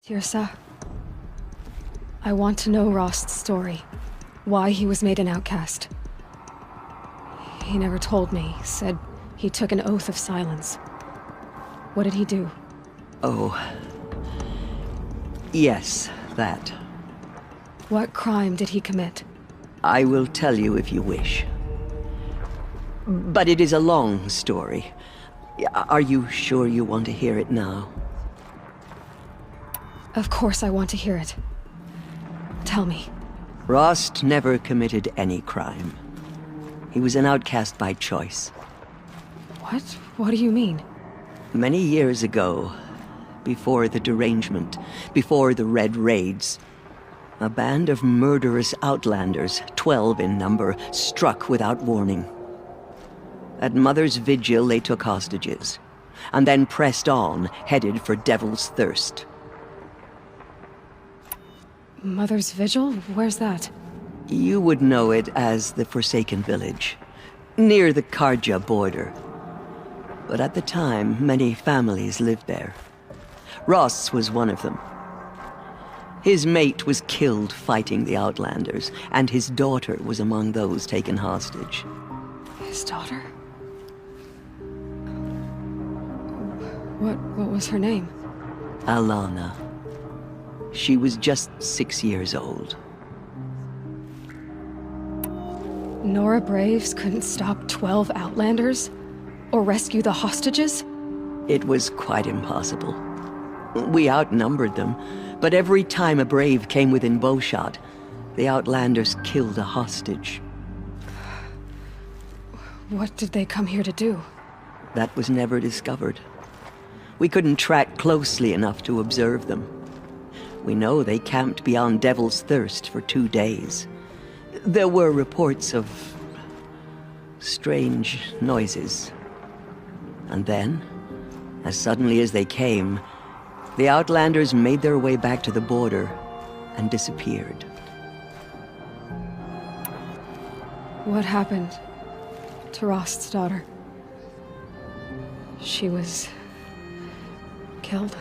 Tirsa, I want to know Rost's story. Why he was made an outcast. He never told me. Said he took an oath of silence. What did he do? Oh. Yes, that. What crime did he commit? I will tell you if you wish. But it is a long story. Are you sure you want to hear it now? Of course I want to hear it. Tell me. Rost never committed any crime. He was an outcast by choice. What? What do you mean? Many years ago, before the derangement, before the Red Raids, a band of murderous outlanders, 12 in number, struck without warning. At Mother's Vigil, they took hostages, and then pressed on, headed for Devil's Thirst. Mother's Vigil? Where's that? You would know it as the Forsaken Village, near the Karja border. But at the time, many families lived there. Rost's was one of them. His mate was killed fighting the Outlanders, and his daughter was among those taken hostage. His daughter? What was her name? Alana. She was just 6 years old. Nora Braves couldn't stop 12 Outlanders? Or rescue the hostages? It was quite impossible. We outnumbered them, but every time a Brave came within bowshot, the Outlanders killed a hostage. What did they come here to do? That was never discovered. We couldn't track closely enough to observe them. We know they camped beyond Devil's Thirst for 2 days. There were reports of strange noises. And then, as suddenly as they came, the Outlanders made their way back to the border and disappeared. What happened to Rost's daughter? She was killed?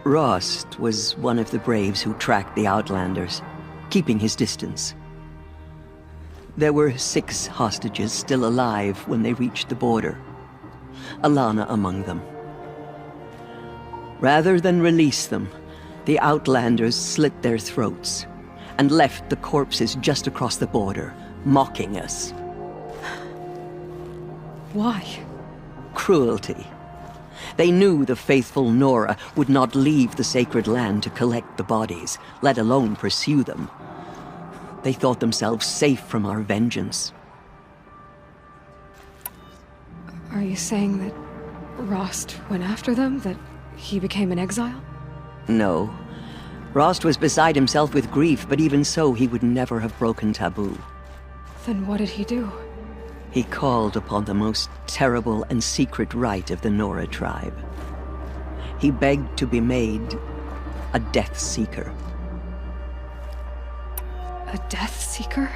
Rost was one of the Braves who tracked the Outlanders, keeping his distance. There were 6 hostages still alive when they reached the border. Alana among them. Rather than release them, the Outlanders slit their throats and left the corpses just across the border, mocking us. Why? Cruelty. They knew the faithful Nora would not leave the sacred land to collect the bodies, let alone pursue them. They thought themselves safe from our vengeance. Are you saying that Rost went after them? That he became an exile? No. Rost was beside himself with grief, but even so, he would never have broken taboo. Then what did he do? He called upon the most terrible and secret rite of the Nora tribe. He begged to be made a Death Seeker. A Death Seeker?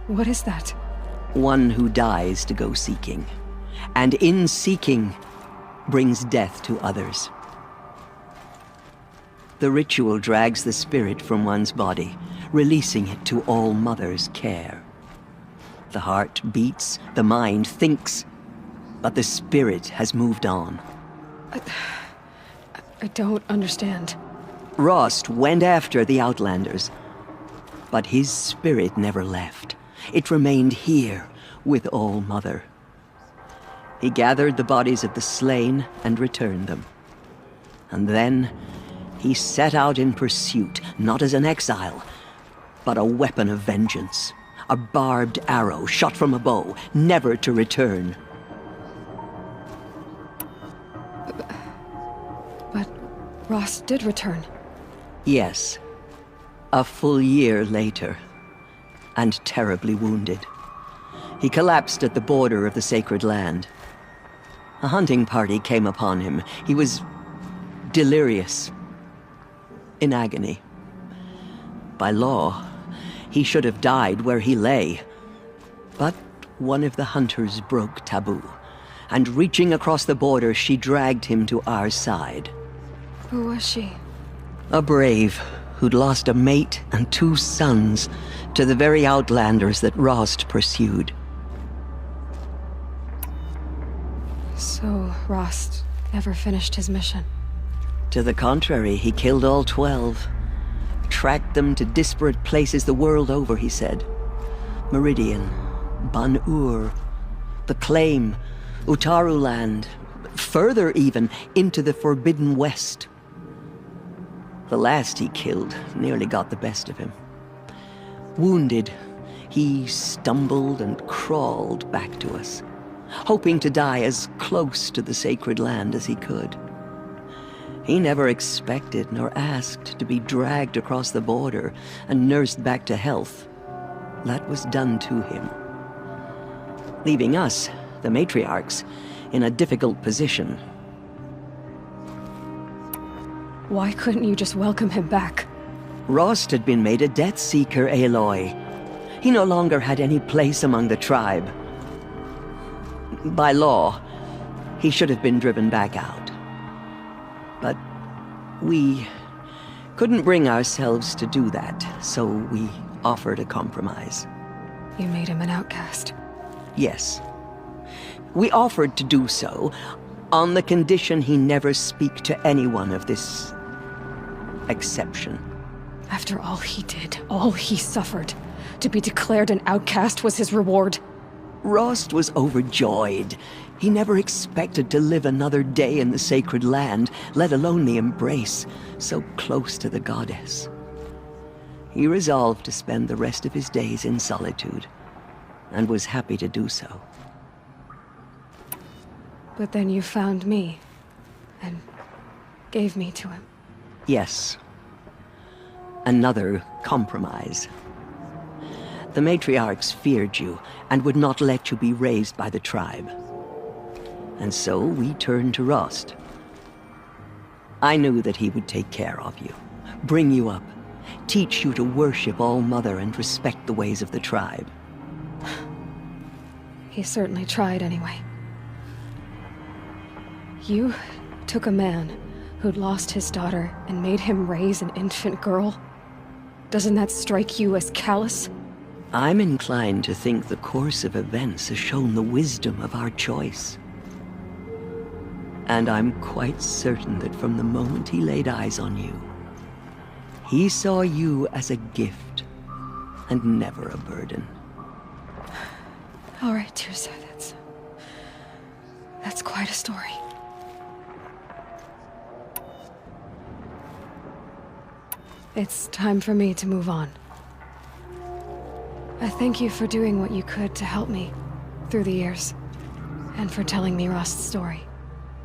What is that? One who dies to go seeking, and in seeking, brings death to others. The ritual drags the spirit from one's body, releasing it to All Mother's care. The heart beats, the mind thinks, but the spirit has moved on. I don't understand. Rost went after the Outlanders, but his spirit never left. It remained here with All Mother. He gathered the bodies of the slain and returned them. And then he set out in pursuit, not as an exile, but a weapon of vengeance. A barbed arrow shot from a bow, never to return. But Rost did return. Yes. A full year later, and terribly wounded. He collapsed at the border of the sacred land. A hunting party came upon him. He was delirious, in agony. By law, he should have died where he lay. But one of the hunters broke taboo, and reaching across the border, she dragged him to our side. Who was she? A brave who'd lost a mate and 2 sons to the very outlanders that Rost pursued. So, Rost never finished his mission. To the contrary, he killed all 12. Tracked them to disparate places the world over, he said. Meridian, Ban-Ur, the Claim, Utaru land, further even, into the Forbidden West. The last he killed nearly got the best of him. Wounded, he stumbled and crawled back to us, hoping to die as close to the sacred land as he could. He never expected nor asked to be dragged across the border and nursed back to health. That was done to him, leaving us, the matriarchs, in a difficult position. Why couldn't you just welcome him back? Rost had been made a death seeker, Aloy. He no longer had any place among the tribe. By law, he should have been driven back out. But we couldn't bring ourselves to do that, so we offered a compromise. You made him an outcast. Yes. We offered to do so on the condition he never speak to anyone of this exception. After all he did, all he suffered, to be declared an outcast was his reward. Rost was overjoyed. He never expected to live another day in the sacred land, let alone the embrace, so close to the goddess. He resolved to spend the rest of his days in solitude, and was happy to do so. But then you found me, and gave me to him. Yes. Another compromise. The matriarchs feared you, and would not let you be raised by the tribe. And so we turned to Rost. I knew that he would take care of you, bring you up, teach you to worship All-Mother and respect the ways of the tribe. He certainly tried anyway. You took a man who'd lost his daughter and made him raise an infant girl? Doesn't that strike you as callous? I'm inclined to think the course of events has shown the wisdom of our choice. And I'm quite certain that from the moment he laid eyes on you, he saw you as a gift and never a burden. All right, Tirsa, that's quite a story. It's time for me to move on. I thank you for doing what you could to help me through the years, and for telling me Rost's story.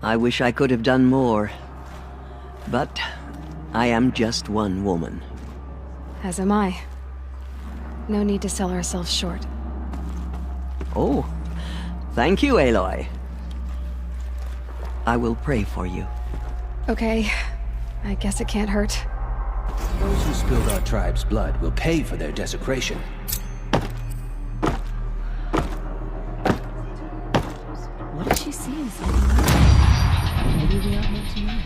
I wish I could have done more, but I am just one woman. As am I. No need to sell ourselves short. Oh, thank you, Aloy. I will pray for you. Okay, I guess it can't hurt. Those who spilled our tribe's blood will pay for their desecration. What did she see inside the mouth? Maybe we aren't meant to know.